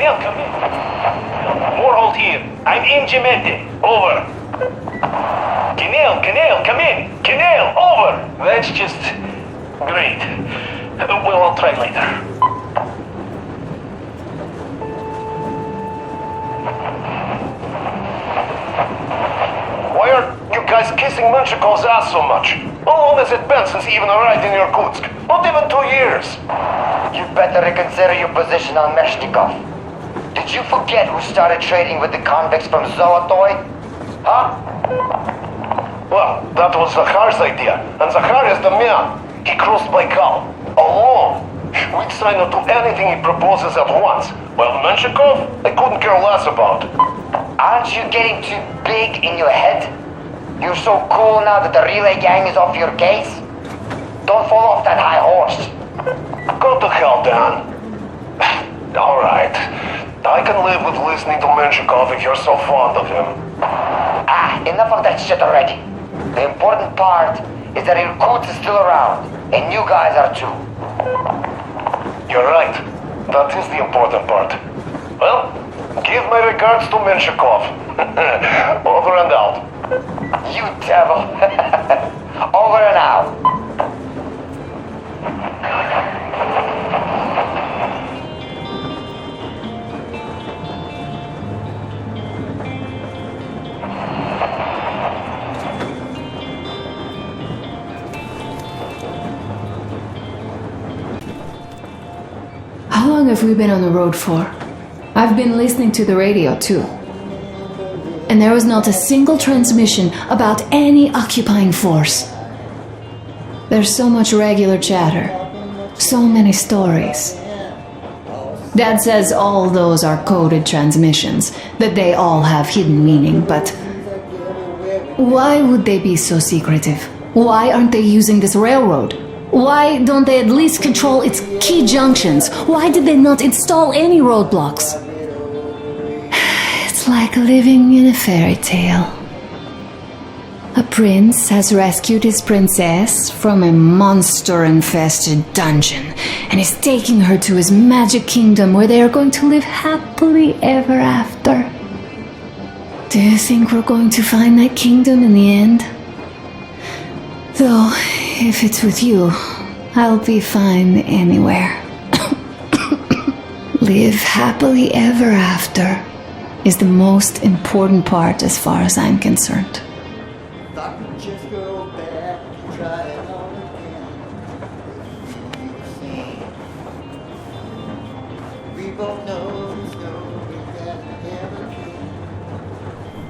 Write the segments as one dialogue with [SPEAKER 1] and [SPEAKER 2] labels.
[SPEAKER 1] Canal, come in. More hold here. I'm in Gemete. Over. Canal, come in. Canal, over. That's just great. Well, I'll try later. Why are you guys kissing Menchikov's ass so much? How long has it been since he even arrived in Irkutsk? Not even 2 years.
[SPEAKER 2] You better reconsider your position on Meshnikov. Did you forget who started trading with the convicts from Zolotoy? Huh?
[SPEAKER 1] Well, that was Zakhar's idea, and Zakhar is the man. He crossed Baikal, alone. We'd sign up to anything he proposes at once. Well, Menshikov, I couldn't care less about.
[SPEAKER 2] Aren't you getting too big in your head? You're so cool now that the relay gang is off your case? Don't fall off that high horse.
[SPEAKER 1] Go to hell, Dan. All right. I can live with listening to Menshikov if you're so fond of him.
[SPEAKER 2] Enough of that shit already. The important part is that Irkutsk is still around, and you guys are too.
[SPEAKER 1] You're right. That is the important part. Well, give my regards to Menshikov. Over and out.
[SPEAKER 2] You devil. Over and out.
[SPEAKER 3] How long have we been on the road for? I've been listening to the radio too. And there was not a single transmission about any occupying force. There's so much regular chatter, so many stories. Dad says all those are coded transmissions, that they all have hidden meaning, but why would they be so secretive? Why aren't they using this railroad? Why don't they at least control its key junctions? Why did they not install any roadblocks? It's like living in a fairy tale. A prince has rescued his princess from a monster-infested dungeon and is taking her to his magic kingdom where they are going to live happily ever after. Do you think we're going to find that kingdom in the end? Though, if it's with you, I'll be fine anywhere. Live happily ever after is the most important part as far as I'm concerned.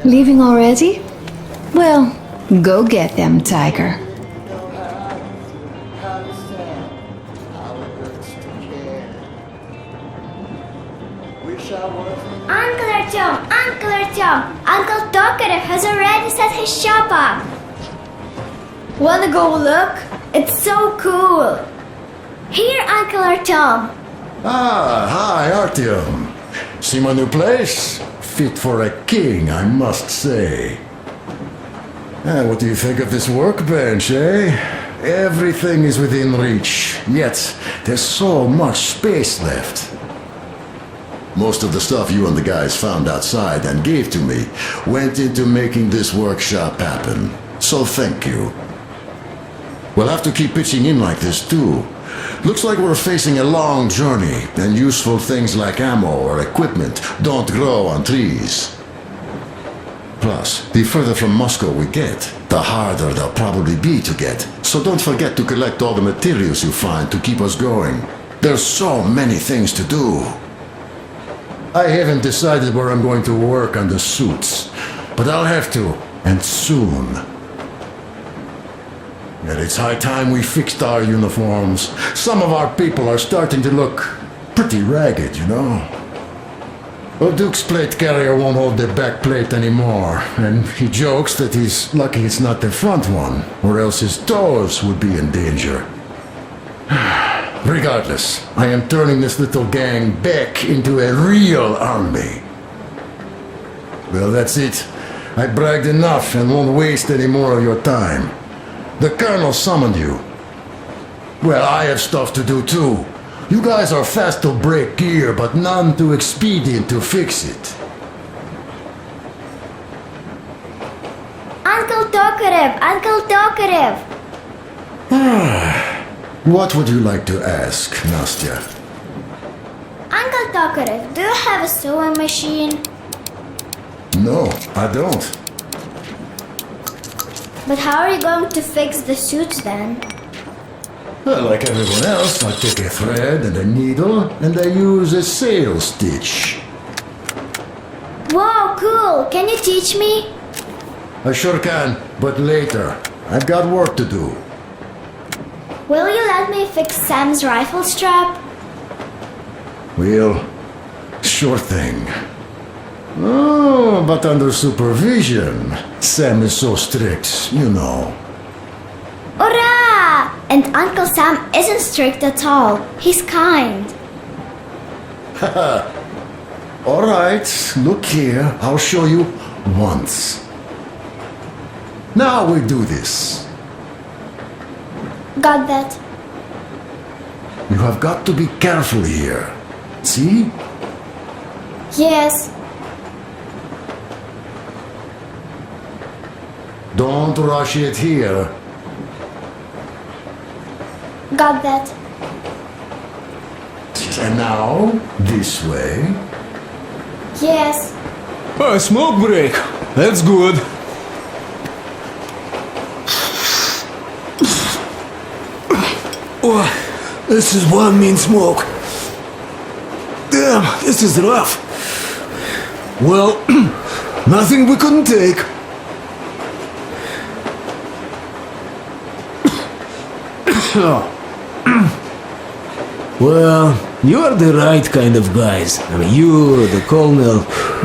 [SPEAKER 3] Leaving already? Well, go get them, Tiger.
[SPEAKER 4] Uncle Artyom, Uncle Tokarev has already set his shop up. Wanna go look? It's so cool. Here, Uncle Artyom.
[SPEAKER 5] Hi, Artyom. See my new place? Fit for a king, I must say. What do you think of this workbench, eh? Everything is within reach, yet there's so much space left. Most of the stuff you and the guys found outside and gave to me went into making this workshop happen. So thank you. We'll have to keep pitching in like this too. Looks like we're facing a long journey, and useful things like ammo or equipment don't grow on trees. Plus, the further from Moscow we get, the harder they'll probably be to get. So don't forget to collect all the materials you find to keep us going. There's so many things to do. I haven't decided where I'm going to work on the suits, but I'll have to, and soon. And it's high time we fixed our uniforms. Some of our people are starting to look pretty ragged, you know. Well, Duke's plate carrier won't hold the back plate anymore, and he jokes that he's lucky it's not the front one, or else his toes would be in danger. Regardless, I am turning this little gang back into a real army. Well, that's it. I bragged enough and won't waste any more of your time. The colonel summoned you. Well, I have stuff to do too. You guys are fast to break gear, but none too expedient to fix it.
[SPEAKER 4] Uncle Tokarev!
[SPEAKER 5] What would you like to ask, Nastya?
[SPEAKER 4] Uncle Tokarev, do you have a sewing machine?
[SPEAKER 5] No, I don't.
[SPEAKER 4] But how are you going to fix the suits then?
[SPEAKER 5] Well, like everyone else, I take a thread and a needle, and I use a sail stitch.
[SPEAKER 4] Wow, cool! Can you teach me?
[SPEAKER 5] I sure can, but later. I've got work to do.
[SPEAKER 4] Will you let me fix Sam's rifle strap?
[SPEAKER 5] Well, sure thing. Oh, but under supervision. Sam is so strict, you know.
[SPEAKER 4] Hurrah! And Uncle Sam isn't strict at all. He's kind.
[SPEAKER 5] All right, look here. I'll show you once. Now we do this.
[SPEAKER 4] Got that.
[SPEAKER 5] You have got to be careful here. See?
[SPEAKER 4] Yes.
[SPEAKER 5] Don't rush it here.
[SPEAKER 4] Got that.
[SPEAKER 5] And now, this way.
[SPEAKER 4] Yes.
[SPEAKER 6] A smoke break. That's good. Oh, this is one mean smoke. Damn, this is rough. Well, nothing we couldn't take. Well, you are the right kind of guys. I mean, you, the Colonel,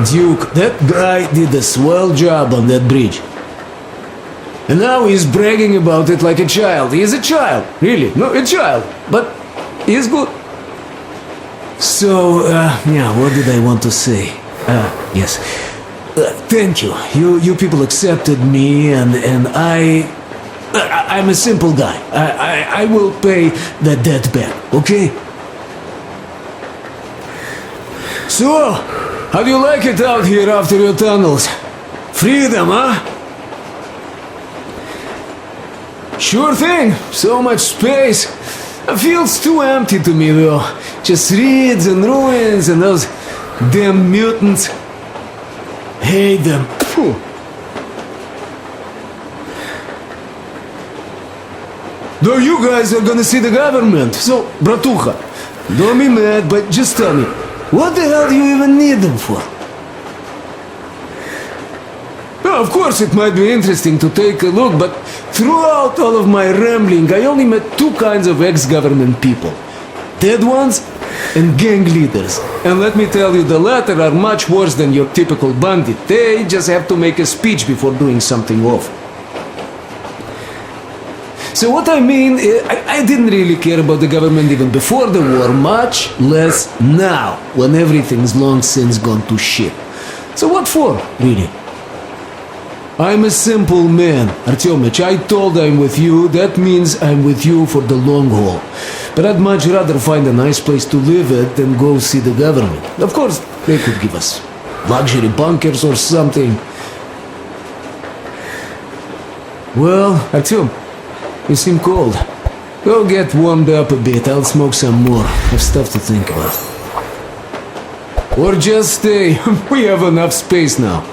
[SPEAKER 6] Duke, that guy did a swell job on that bridge. And now he's bragging about it like a child. He is a child, really. No, a child. But he's good. So, yeah, what did I want to say? Yes. Thank you. You people accepted me, and I'm a simple guy. I will pay the debt back, okay? So, how do you like it out here after your tunnels? Freedom, huh? Sure thing. So much space. It feels too empty to me, though. Just reeds and ruins and those damn mutants. Hate them. Phew. Though you guys are gonna see the government. So, bratucha, don't be mad, but just tell me, what the hell do you even need them for? Well, of course it might be interesting to take a look, but throughout all of my rambling, I only met two kinds of ex-government people. Dead ones and gang leaders. And let me tell you, the latter are much worse than your typical bandit. They just have to make a speech before doing something awful. So what I mean, I didn't really care about the government even before the war, much less now, when everything's long since gone to shit. So what for, really? I'm a simple man, Artyomich. I told I'm with you, that means I'm with you for the long haul. But I'd much rather find a nice place to live at than go see the government. Of course, they could give us luxury bunkers or something. Well, Artyom, you seem cold. Go get warmed up a bit, I'll smoke some more. Have stuff to think about. Or just stay, we have enough space now.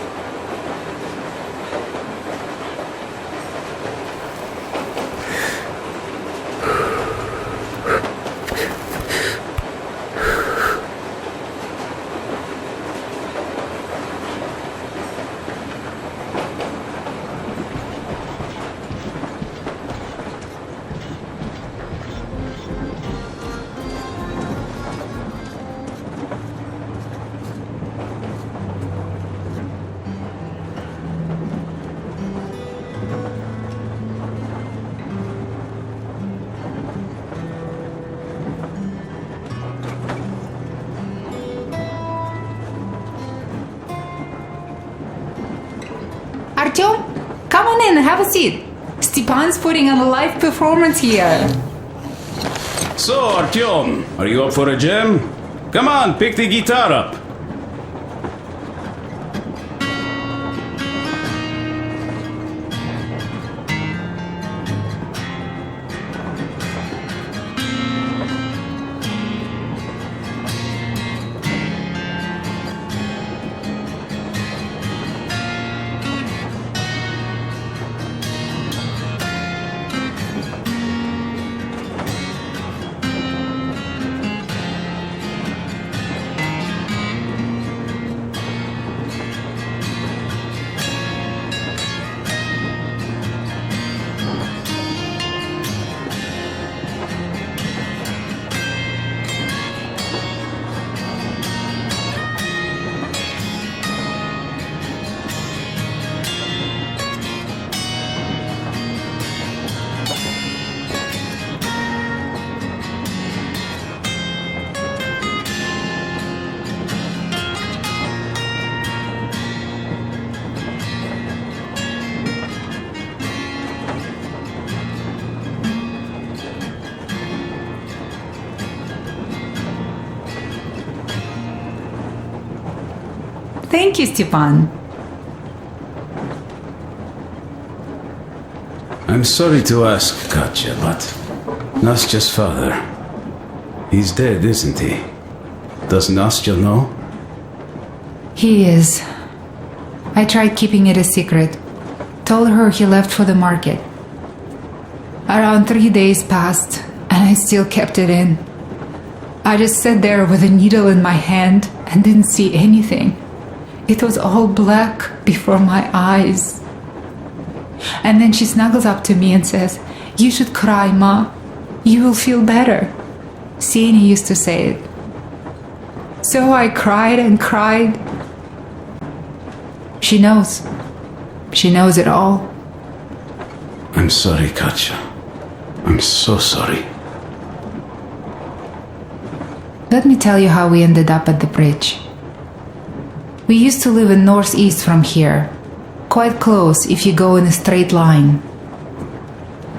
[SPEAKER 7] Artyom, come on in, have a seat. Stepan's putting on a live performance here.
[SPEAKER 8] So, Artyom, are you up for a jam? Come on, pick the guitar up.
[SPEAKER 7] Thank you, Stepan.
[SPEAKER 8] I'm sorry to ask, Katya, but Nastya's father, he's dead, isn't he? Does Nastya know?
[SPEAKER 7] He is. I tried keeping it a secret. Told her he left for the market. Around 3 days passed, and I still kept it in. I just sat there with a needle in my hand and didn't see anything. It was all black before my eyes. And then she snuggles up to me and says, "You should cry, Ma. You will feel better." Sienna used to say it. So I cried and cried. She knows. She knows it all.
[SPEAKER 8] I'm sorry, Katya. I'm so sorry.
[SPEAKER 7] Let me tell you how we ended up at the bridge. We used to live in northeast from here, quite close if you go in a straight line.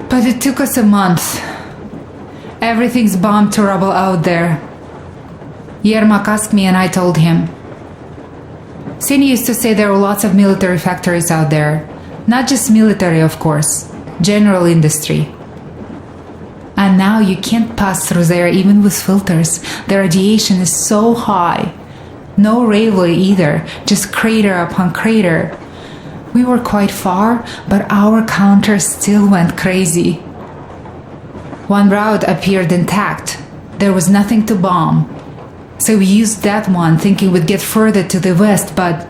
[SPEAKER 7] But it took us a month. Everything's bombed to rubble out there. Yermak asked me and I told him. Sini used to say there were lots of military factories out there. Not just military, of course. General industry. And now you can't pass through there even with filters. The radiation is so high. No railway either, just crater upon crater. We were quite far, but our counter still went crazy. One route appeared intact. There was nothing to bomb. So we used that one, thinking we'd get further to the west, but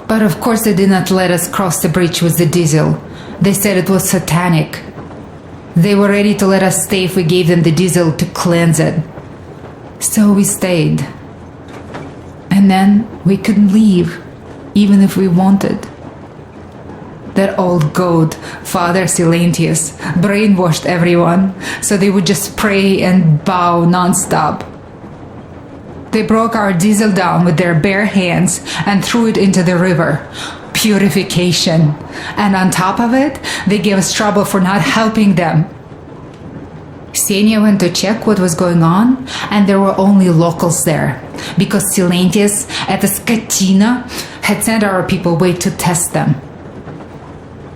[SPEAKER 7] of course they did not let us cross the bridge with the diesel. They said it was satanic. They were ready to let us stay if we gave them the diesel to cleanse it. So we stayed. And then we couldn't leave, even if we wanted. That old goat, Father Silentius, brainwashed everyone, so they would just pray and bow nonstop. They broke our diesel down with their bare hands and threw it into the river. Purification. And on top of it, they gave us trouble for not helping them. Ksenia went to check what was going on, and there were only locals there, because Silentius at the Skatina had sent our people away to test them.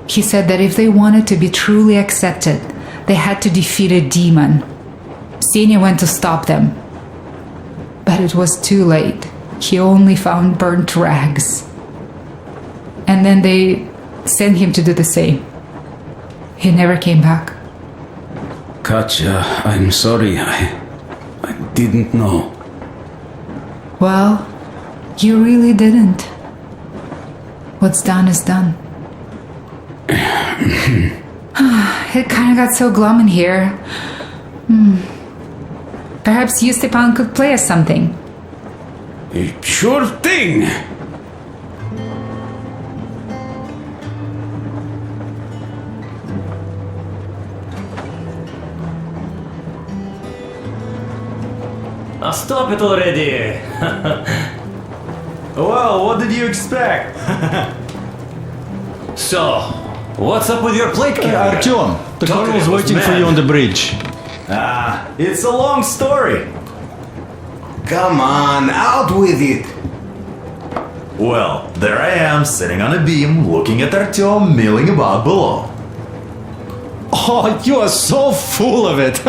[SPEAKER 7] He said that if they wanted to be truly accepted, they had to defeat a demon. Ksenia went to stop them. But it was too late. He only found burnt rags. And then they sent him to do the same. He never came back.
[SPEAKER 8] Katya, I'm sorry. I didn't know.
[SPEAKER 7] Well, you really didn't. What's done is done. It kind of got so glum in here. Perhaps you, Stepan, could play us something.
[SPEAKER 8] Sure thing!
[SPEAKER 9] Stop it already! Well, what did you expect? So, what's up with your plate carrier?
[SPEAKER 10] Artyom, the colonel's waiting for you on the bridge.
[SPEAKER 9] It's a long story.
[SPEAKER 10] Come on, out with it.
[SPEAKER 9] Well, there I am, sitting on a beam, looking at Artyom milling about below.
[SPEAKER 11] Oh, you are so full of it.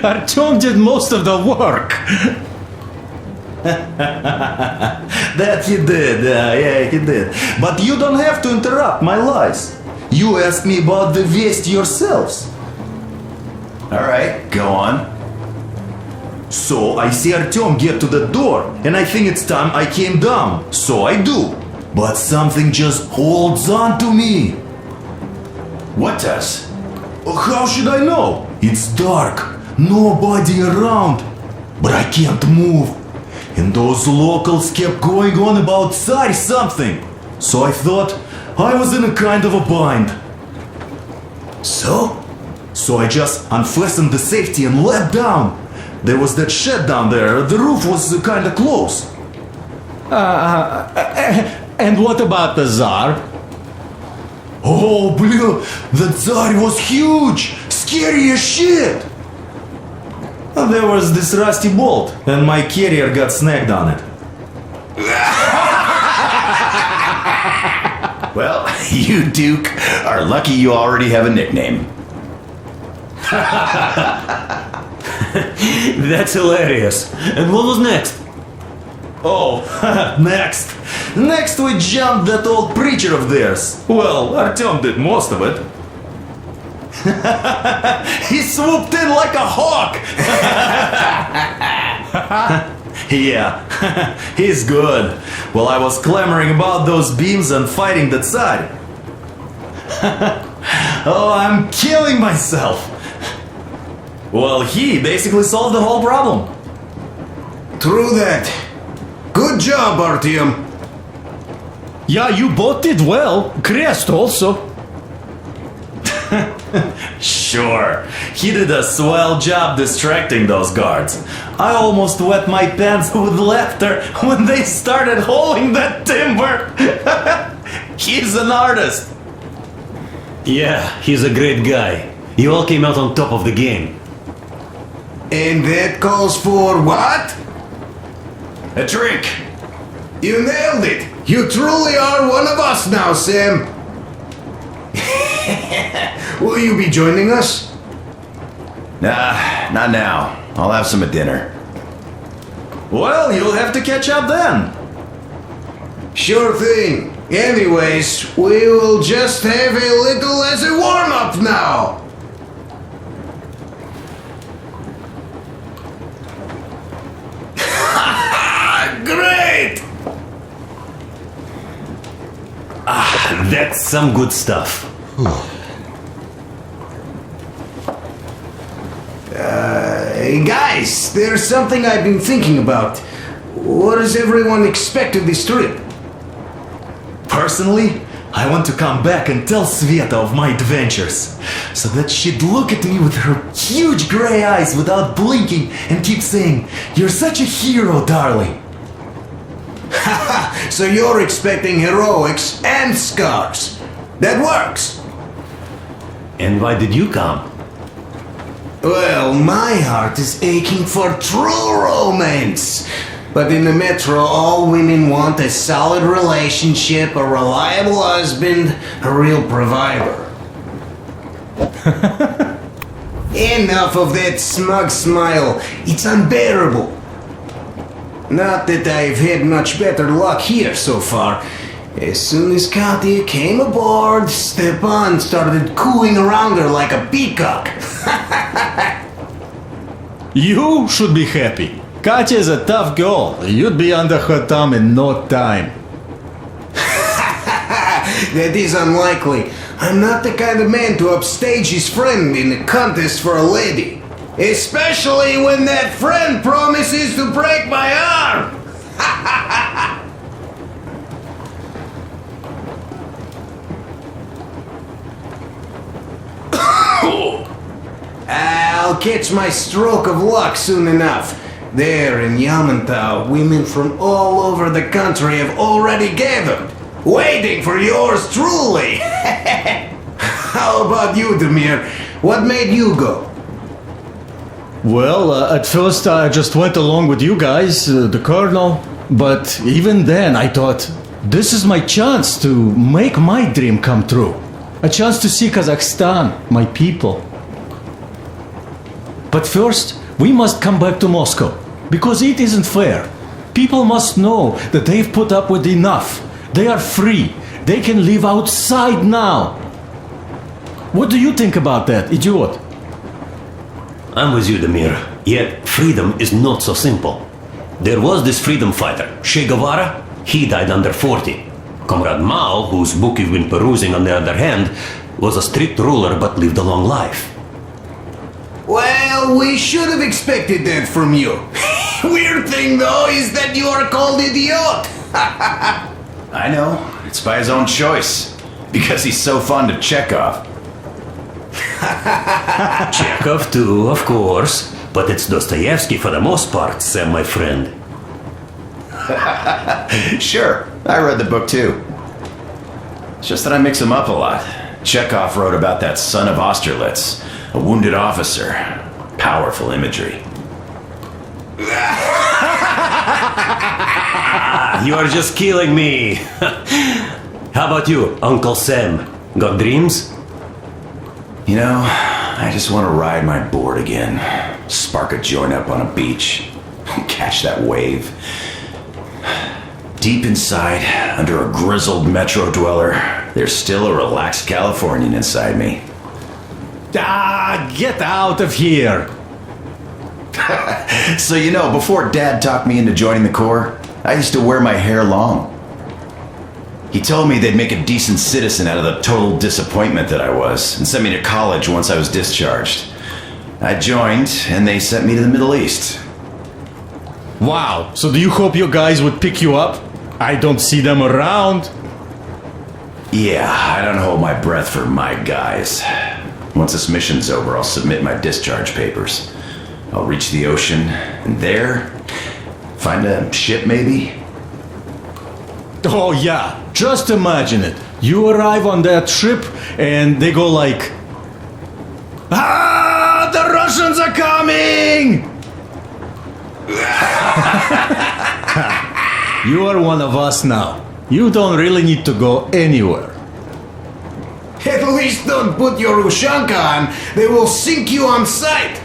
[SPEAKER 11] Artyom did most of the work.
[SPEAKER 9] That he did, yeah, he did. But you don't have to interrupt my lies. You asked me about the vezi yourselves. Alright, go on. So I see Artyom get to the door, and I think it's time I came down. So I do. But something just holds on to me. What does? How should I know? It's dark, nobody around. But I can't move. And those locals kept going on about Tsar something. So I thought I was in a kind of a bind. So I just unfastened the safety and leapt down. There was that shed down there, the roof was kinda close.
[SPEAKER 11] And what about the Tsar?
[SPEAKER 9] Oh, bleh, the Tsar was huge, scary as shit. There was this rusty bolt, and my carrier got snagged on it.
[SPEAKER 8] Well, you, Duke, are lucky you already have a nickname.
[SPEAKER 9] That's hilarious. And what was next? Oh, next. Next we jumped that old preacher of theirs. Well, Artyom did most of it. He swooped in like a hawk. Yeah, he's good. Well, I was clamoring about those beams and fighting the Tsar. Oh, I'm killing myself. Well, he basically solved the whole problem.
[SPEAKER 10] True that. Good job, Artyom.
[SPEAKER 11] Yeah, you both did well. Crest also.
[SPEAKER 9] Sure, he did a swell job distracting those guards. I almost wet my pants with laughter when they started hauling that timber. He's an artist. Yeah, he's a great guy. You all came out on top of the game.
[SPEAKER 10] And that calls for what?
[SPEAKER 8] A drink.
[SPEAKER 10] You nailed it. You truly are one of us now, Sam. Will you be joining us?
[SPEAKER 8] Nah, not now. I'll have some at dinner.
[SPEAKER 9] Well, you'll have to catch up then.
[SPEAKER 10] Sure thing. Anyways, we will just have a little as a warm-up now.
[SPEAKER 9] Great! That's some good stuff.
[SPEAKER 10] Hey guys, there's something I've been thinking about. What does everyone expect of this trip?
[SPEAKER 9] Personally, I want to come back and tell Sveta of my adventures, so that she'd look at me with her huge gray eyes without blinking and keep saying, "You're such a hero, darling."
[SPEAKER 10] So you're expecting heroics and scars. That works.
[SPEAKER 9] And why did you come?
[SPEAKER 10] Well, my heart is aching for true romance. But in the metro, all women want a solid relationship, a reliable husband, a real provider. Enough of that smug smile. It's unbearable. Not that I've had much better luck here so far. As soon as Katya came aboard, Stepan started cooing around her like a peacock.
[SPEAKER 11] You should be happy. Katya is a tough girl. You'd be under her thumb in no time.
[SPEAKER 10] That is unlikely. I'm not the kind of man to upstage his friend in a contest for a lady. Especially when that friend promises to break my arm! I'll catch my stroke of luck soon enough. There in Yamantau, women from all over the country have already gathered, waiting for yours truly. How about you, Demir? What made you go?
[SPEAKER 11] Well, at first I just went along with you guys, the colonel. But even then I thought, this is my chance to make my dream come true. A chance to see Kazakhstan, my people. But first, we must come back to Moscow, because it isn't fair. People must know that they've put up with enough. They are free. They can live outside now. What do you think about that, idiot?
[SPEAKER 12] I'm with you, Demir. Yet, freedom is not so simple. There was this freedom fighter, Che Guevara. He died under 40. Comrade Mao, whose book you've been perusing on the other hand, was a strict ruler but lived a long life.
[SPEAKER 10] Well, we should have expected that from you. Weird thing, though, is that you are called idiot.
[SPEAKER 9] I know. It's by his own choice. Because he's so fond of Chekhov.
[SPEAKER 12] Chekhov too, of course. But it's Dostoevsky for the most part, Sam, my friend.
[SPEAKER 9] Sure, I read the book too. It's just that I mix them up a lot. Chekhov wrote about that son of Austerlitz, a wounded officer. Powerful imagery.
[SPEAKER 12] You are just killing me. How about you, Uncle Sam? Got dreams?
[SPEAKER 9] You know, I just want to ride my board again. Spark a joint up on a beach. Catch that wave. Deep inside, under a grizzled metro dweller, there's still a relaxed Californian inside me.
[SPEAKER 11] Ah, get out of here!
[SPEAKER 9] So you know, before Dad talked me into joining the Corps, I used to wear my hair long. He told me they'd make a decent citizen out of the total disappointment that I was, and sent me to college once I was discharged. I joined, and they sent me to the Middle East.
[SPEAKER 11] Wow, so do you hope your guys would pick you up? I don't see them around.
[SPEAKER 9] Yeah, I don't hold my breath for my guys. Once this mission's over, I'll submit my discharge papers. I'll reach the ocean, and there, find a ship maybe?
[SPEAKER 11] Oh yeah, just imagine it. You arrive on that ship, and they go like, "Ah, the Russians are coming!" You are one of us now. You don't really need to go anywhere.
[SPEAKER 10] At least don't put your Ushanka on. They will sink you on sight.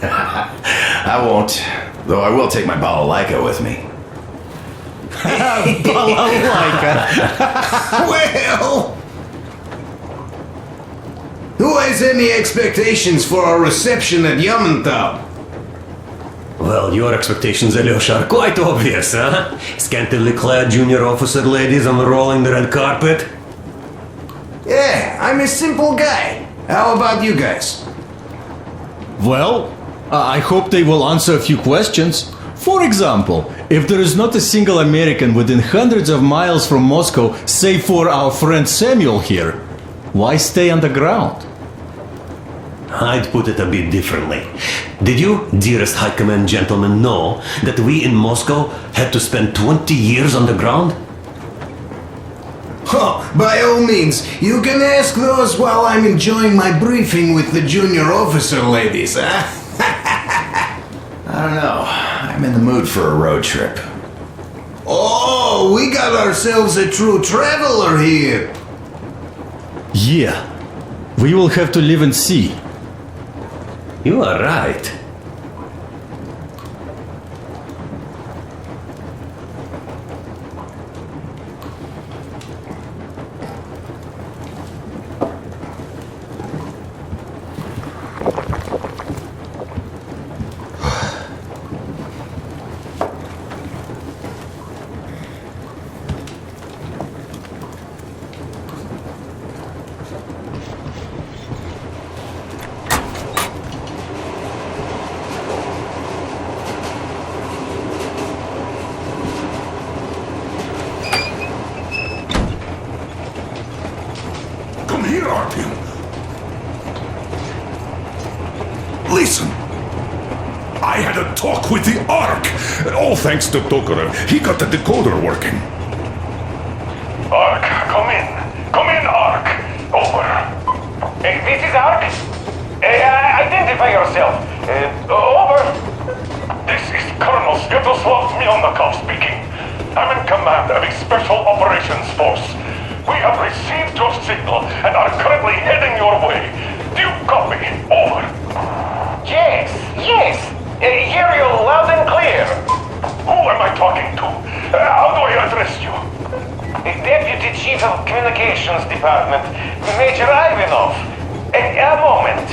[SPEAKER 9] I won't, though I will take my balalaika with me.
[SPEAKER 11] Balalaika.
[SPEAKER 10] Well, who has any expectations for our reception at Yamantau?
[SPEAKER 12] Well, your expectations, Alyosha, are quite obvious, huh? Scantily clad junior officer ladies unrolling the red carpet.
[SPEAKER 10] Yeah, I'm a simple guy. How about you guys?
[SPEAKER 11] Well, I hope they will answer a few questions. For example, if there is not a single American within hundreds of miles from Moscow, save for our friend Samuel here, why stay underground?
[SPEAKER 12] I'd put it a bit differently. Did you, dearest High Command gentlemen, know that we in Moscow had to spend 20 years underground?
[SPEAKER 10] Oh, by all means, you can ask those while I'm enjoying my briefing with the junior officer ladies, huh?
[SPEAKER 9] I don't know. I'm in the mood for a road trip.
[SPEAKER 10] Oh, we got ourselves a true traveler here.
[SPEAKER 11] Yeah, we will have to live and see.
[SPEAKER 12] You are right.
[SPEAKER 5] Come here, Artyom. Listen. I had a talk with the Ark. All thanks to Tokarev. He got the decoder working.
[SPEAKER 1] Ark, come in. Come in, Ark. Over. Hey, this is Ark. Identify yourself. Over. This is Colonel Sviatoslav Melnikov speaking. I'm in command of a Special Operations Force. We have received your signal and are currently heading your way. Do you copy? Over.
[SPEAKER 13] Yes. Hear you loud and clear.
[SPEAKER 1] Who am I talking to? How do I address you?
[SPEAKER 13] Deputy Chief of Communications Department, Major Ivanov. A moment.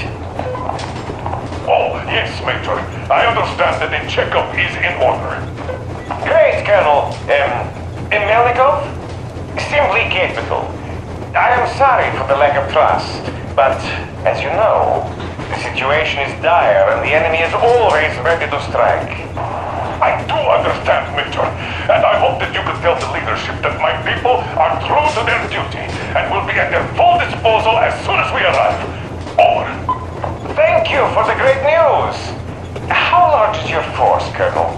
[SPEAKER 1] Oh, yes, Major. I understand that the checkup is in order.
[SPEAKER 13] Great, Colonel. Melnikov? Simply capital. I am sorry for the lack of trust, but as you know, the situation is dire and the enemy is always ready to strike.
[SPEAKER 1] I do understand, Major, and I hope that you can tell the leadership that my people are true to their duty and will be at their full disposal as soon as we arrive. Over.
[SPEAKER 13] Thank you for the great news. How large is your force, Colonel?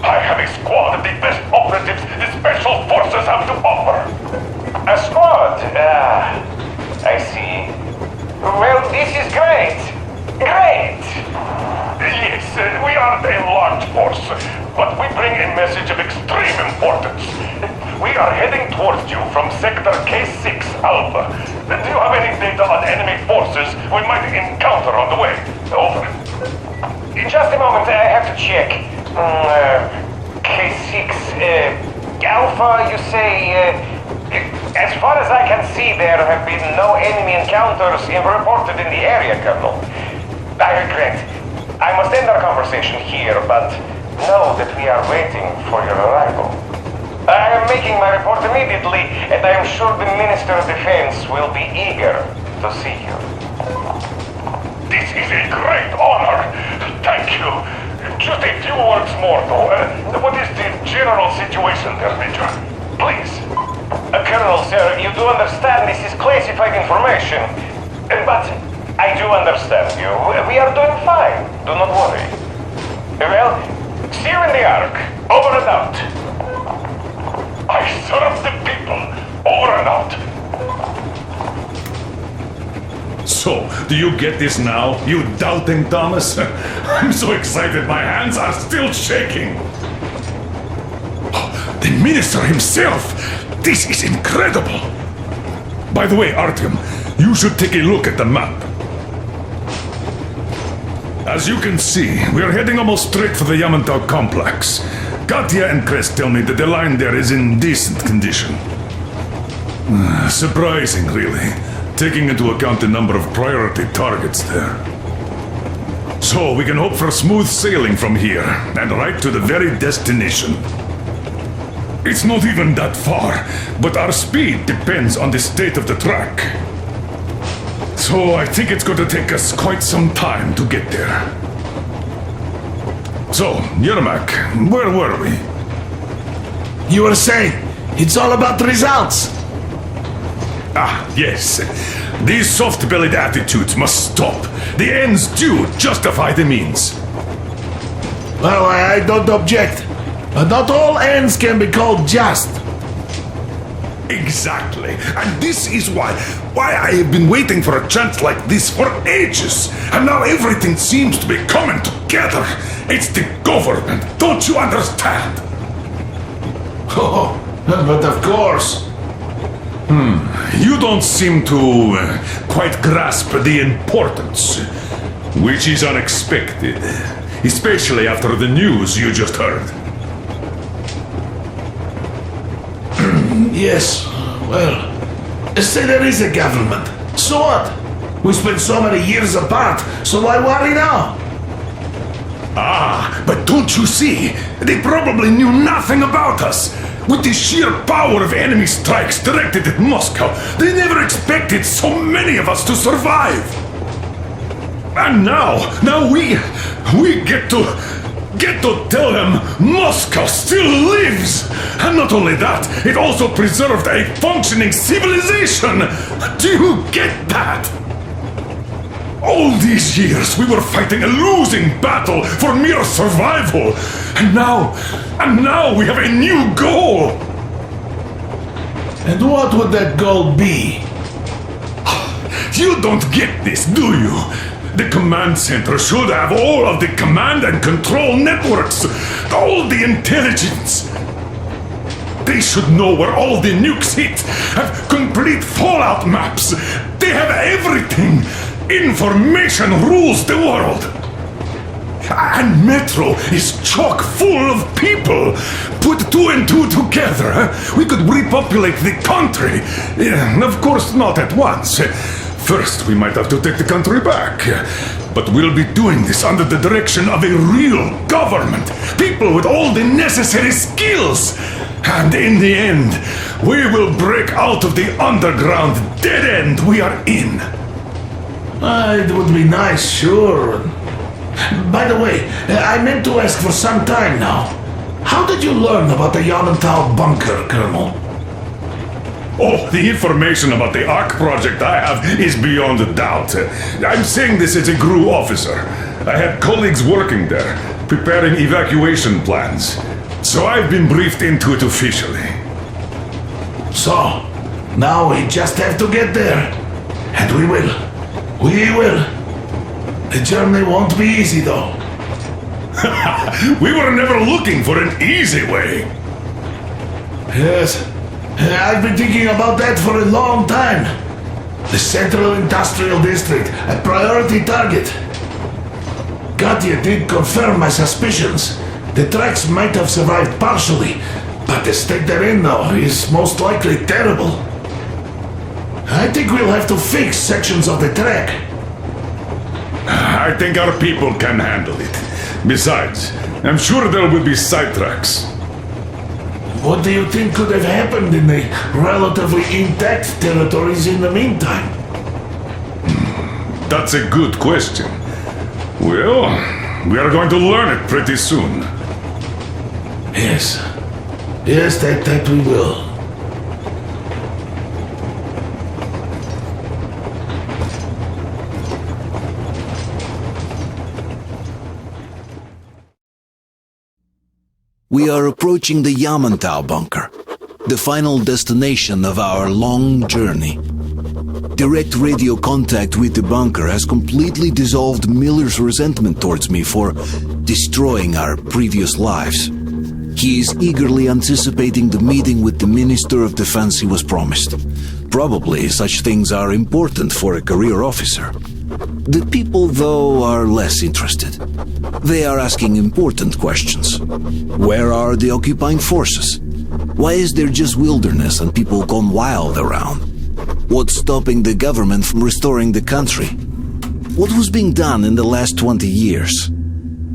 [SPEAKER 1] I have a squad of the best operatives the Special Forces have to offer.
[SPEAKER 13] A squad? I see. Well, this is great. Great!
[SPEAKER 1] Yes, we aren't a large force, but we bring a message of extreme importance. We are heading towards you from Sector K6 Alpha. Do you have any data on enemy forces we might encounter on the way? Over.
[SPEAKER 13] In just a moment, I have to check. K6 Alpha, you say? As far as I can see, there have been no enemy encounters reported in the area, Colonel. I regret. I must end our conversation here, but know that we are waiting for your arrival. I am making my report immediately, and I am sure the Minister of Defense will be eager to see you.
[SPEAKER 1] This is a great honor. Thank you. Just a few words more, though. What is the general situation there, Major? Please.
[SPEAKER 13] Colonel, sir, you do understand this is classified information. But I do understand you. We are doing fine. Do not worry. Well, see you in the Ark. Over and out.
[SPEAKER 1] I serve the people. Over and out.
[SPEAKER 14] So, do you get this now, you doubting Thomas? I'm so excited my hands are still shaking. The minister himself! This is incredible! By the way, Artyom, you should take a look at the map. As you can see, we are heading almost straight for the Yamantau complex. Katya and Krest tell me that the line there is in decent condition. Surprising, really, taking into account the number of priority targets there. So we can hope for smooth sailing from here, and right to the very destination. It's not even that far, but our speed depends on the state of the track. So I think it's going to take us quite some time to get there. So, Yermak, where were we?
[SPEAKER 15] You were saying, it's all about results.
[SPEAKER 14] Ah, yes. These soft-bellied attitudes must stop. The ends do justify the means.
[SPEAKER 15] Well, I don't object. But not all ends can be called just.
[SPEAKER 14] Exactly. And this is why I have been waiting for a chance like this for ages. And now everything seems to be coming together. It's the government. Don't you understand?
[SPEAKER 15] Oh, but of course.
[SPEAKER 14] You don't seem to quite grasp the importance, which is unexpected, especially after the news you just heard.
[SPEAKER 15] Yes, well, say there is a government. So what? We spent so many years apart, so why worry now?
[SPEAKER 14] Ah, but don't you see? They probably knew nothing about us. With the sheer power of enemy strikes directed at Moscow, they never expected so many of us to survive. And now we get to tell them Moscow still lives. And not only that, it also preserved a functioning civilization. Do you get that? All these years we were fighting a losing battle for mere survival. And now we have a new goal.
[SPEAKER 15] And what would that goal be?
[SPEAKER 14] You don't get this, do you? The command center should have all of the command and control networks, all the intelligence. They should know where all the nukes hit, have complete fallout maps. They have everything. Information rules the world. And Metro is chock full of people. Put 2 and 2 together, we could repopulate the country. Of course, not at once. First, we might have to take the country back. But we'll be doing this under the direction of a real government. People with all the necessary skills. And in the end, we will break out of the underground dead end we are in.
[SPEAKER 15] It would be nice, sure. By the way, I meant to ask for some time now. How did you learn about the Yamantau bunker, Colonel?
[SPEAKER 14] Oh, the information about the ARC project I have is beyond a doubt. I'm saying this as a GRU officer. I had colleagues working there, preparing evacuation plans. So I've been briefed into it officially.
[SPEAKER 15] So, now we just have to get there. And we will. We will. The journey won't be easy, though.
[SPEAKER 14] We were never looking for an easy way.
[SPEAKER 15] Yes, I've been thinking about that for a long time. The Central Industrial District, a priority target. Katya did confirm my suspicions. The tracks might have survived partially, but the state they're in now is most likely terrible. I think we'll have to fix sections of the track.
[SPEAKER 14] I think our people can handle it. Besides, I'm sure there will be sidetracks.
[SPEAKER 15] What do you think could have happened in the relatively intact territories in the meantime?
[SPEAKER 14] That's a good question. Well, we are going to learn it pretty soon.
[SPEAKER 15] Yes. Yes, that we will.
[SPEAKER 6] We are approaching the Yamantau bunker, the final destination of our long journey. Direct radio contact with the bunker has completely dissolved Miller's resentment towards me for destroying our previous lives. He is eagerly anticipating the meeting with the Minister of Defense he was promised. Probably such things are important for a career officer. The people, though, are less interested. They are asking important questions. Where are the occupying forces? Why is there just wilderness and people gone wild around? What's stopping the government from restoring the country? What was being done in the last 20 years?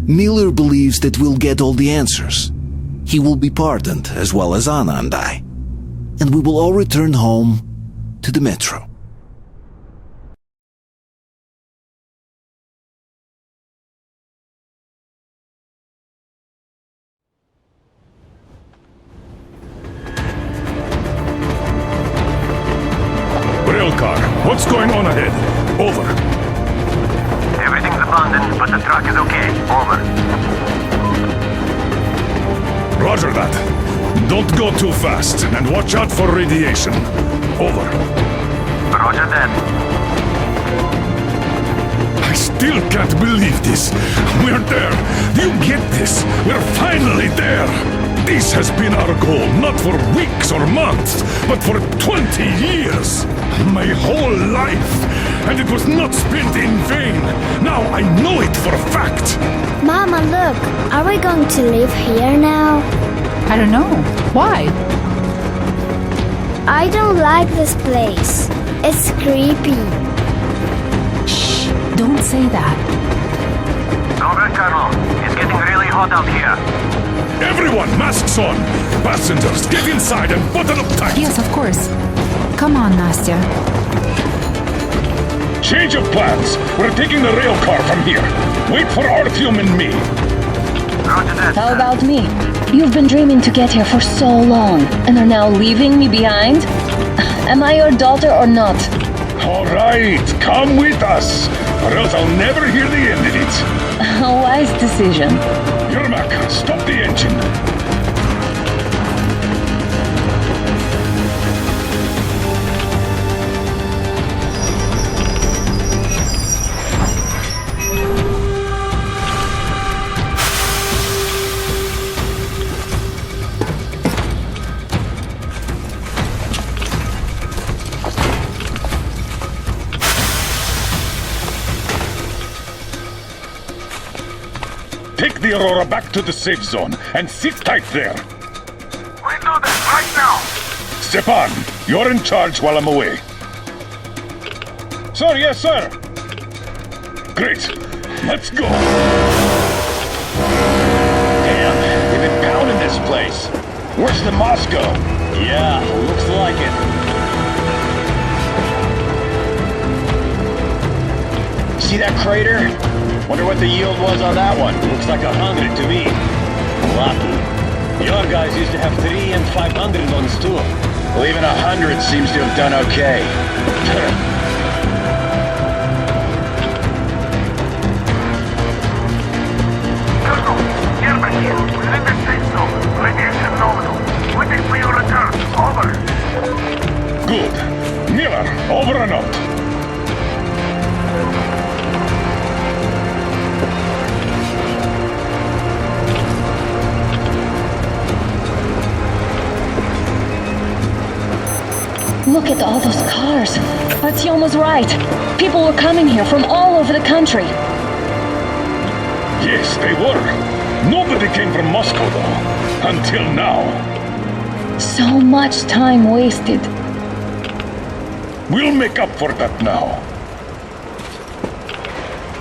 [SPEAKER 6] Miller believes that we'll get all the answers. He will be pardoned, as well as Anna and I. And we will all return home to the Metro.
[SPEAKER 14] Railcar, what's going on ahead? Over.
[SPEAKER 16] Everything's abandoned, but the truck is okay. Over.
[SPEAKER 14] Roger that. Don't go too fast, and watch out for radiation. Over.
[SPEAKER 16] Roger that.
[SPEAKER 14] I still can't believe this. We're there. Do you get this? We're finally there. This has been our goal, not for weeks or months, but for 20 years. My whole life. And it was not spent in vain. Now I know it for a fact.
[SPEAKER 4] Mama, look. Are we going to live here now?
[SPEAKER 7] I don't know. Why?
[SPEAKER 4] I don't like this place. It's creepy.
[SPEAKER 7] Shh, don't say that.
[SPEAKER 16] Over, Colonel. It's getting really hot out here.
[SPEAKER 14] Everyone, masks on! Passengers, get inside and button up tight!
[SPEAKER 7] Yes, of course. Come on, Nastya.
[SPEAKER 14] Change of plans. We're taking the rail car from here. Wait for Artyom and me.
[SPEAKER 16] Roger that.
[SPEAKER 17] How about me? You've been dreaming to get here for so long, and are now leaving me behind? Am I your daughter or not?
[SPEAKER 14] All right, come with us, or else I'll never hear the end of it.
[SPEAKER 17] A wise decision.
[SPEAKER 14] Yermak, stop the engine. back to the safe zone and sit tight there.
[SPEAKER 16] We do that right now.
[SPEAKER 14] Stepan, you're in charge while I'm away. Sir, yes, sir. Great. Let's go.
[SPEAKER 18] Damn, they've been pounding this place. Worse than Moscow. Yeah, looks like it. See that crater? Wonder what the yield was on that one. Looks like 100 to me. Lucky. Your guys used to have 3 and 500 ones too. Well, even 100 seems to have done okay.
[SPEAKER 16] Colonel, get back here. We're in the safe zone. Radiation nominal. Waiting for your return. Over.
[SPEAKER 14] Good. Miller, over and out.
[SPEAKER 17] Look at all those cars. Artyom was right. People were coming here from all over the country.
[SPEAKER 14] Yes, they were. Nobody came from Moscow, though. Until now.
[SPEAKER 17] So much time wasted.
[SPEAKER 14] We'll make up for that now.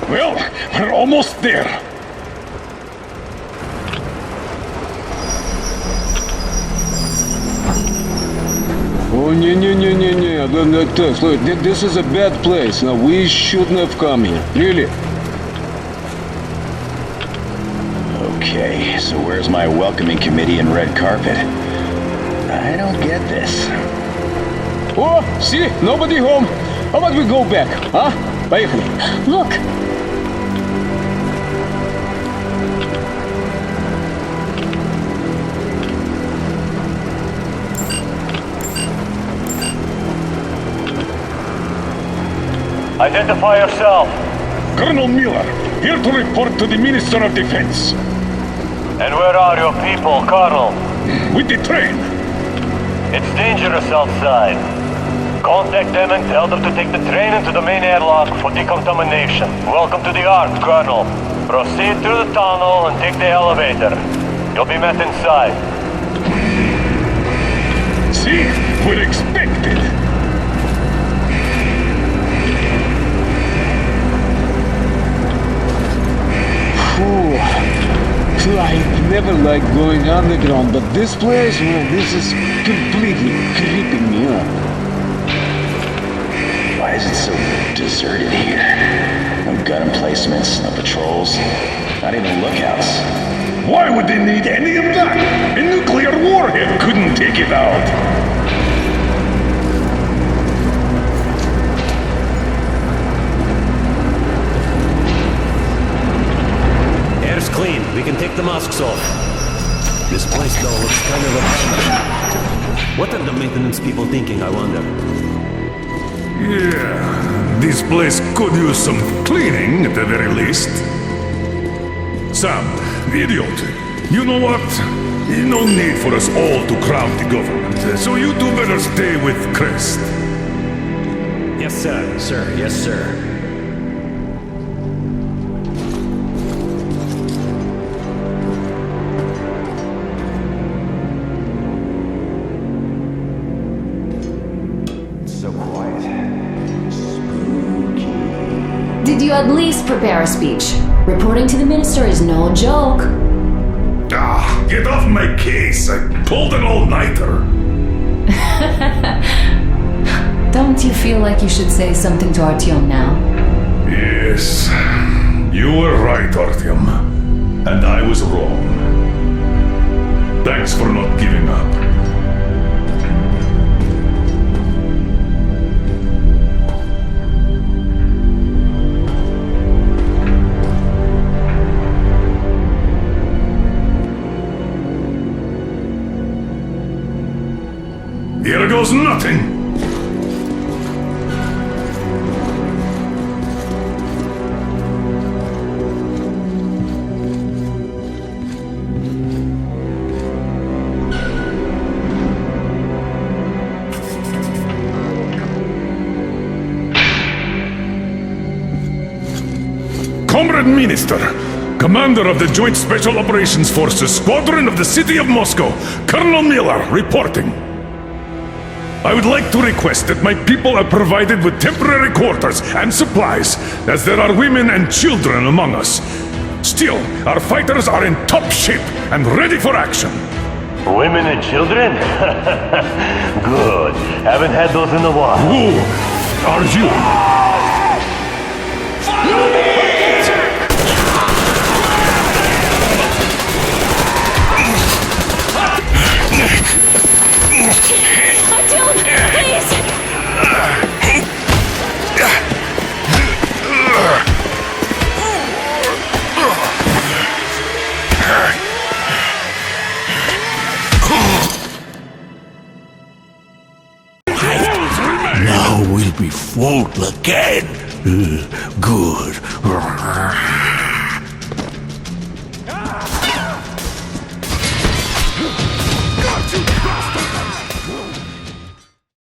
[SPEAKER 14] Well, we're almost there.
[SPEAKER 6] Oh, look, this is a bad place. Now, we shouldn't have come here. Really?
[SPEAKER 18] Okay, so where's my welcoming committee and red carpet? I don't get this.
[SPEAKER 6] Oh, see? Nobody home. How about we go back, huh? Поехали.
[SPEAKER 17] Look!
[SPEAKER 18] Identify yourself.
[SPEAKER 14] Colonel Miller, here to report to the Minister of Defense.
[SPEAKER 18] And where are your people, Colonel?
[SPEAKER 14] With the train.
[SPEAKER 18] It's dangerous outside. Contact them and tell them to take the train into the main airlock for decontamination. Welcome to the Ark, Colonel. Proceed through the tunnel and take the elevator. You'll be met inside.
[SPEAKER 14] See? We're expected.
[SPEAKER 6] I never liked going underground, but this place, well, this is completely creeping me out.
[SPEAKER 18] Why is it so deserted here? No gun emplacements, no patrols, not even lookouts.
[SPEAKER 14] Why would they need any of that? A nuclear warhead couldn't take it out.
[SPEAKER 12] Air's clean. We can take the masks off. This place, though, looks kind of abandoned. What are the maintenance people thinking, I wonder?
[SPEAKER 14] Yeah, this place could use some cleaning at the very least. Sam, the idiot, you know what? No need for us all to crowd the government, so you two better stay with Crest.
[SPEAKER 12] Yes, sir. Sir, yes, sir.
[SPEAKER 3] Did you at least prepare a speech? Reporting to the minister is no joke.
[SPEAKER 14] Ah, get off my case! I pulled an all-nighter!
[SPEAKER 3] Don't you feel like you should say something to Artyom now?
[SPEAKER 14] Yes, you were right, Artyom. And I was wrong. Thanks for not giving up. Here goes nothing! Comrade Minister, Commander of the Joint Special Operations Forces Squadron of the City of Moscow, Colonel Miller, reporting. I would like to request that my people are provided with temporary quarters and supplies, as there are women and children among us. Still, our fighters are in top shape and ready for action.
[SPEAKER 18] Women and children? Good. Haven't had those in a while.
[SPEAKER 14] Who are you?
[SPEAKER 15] Now we'll be full again. Good.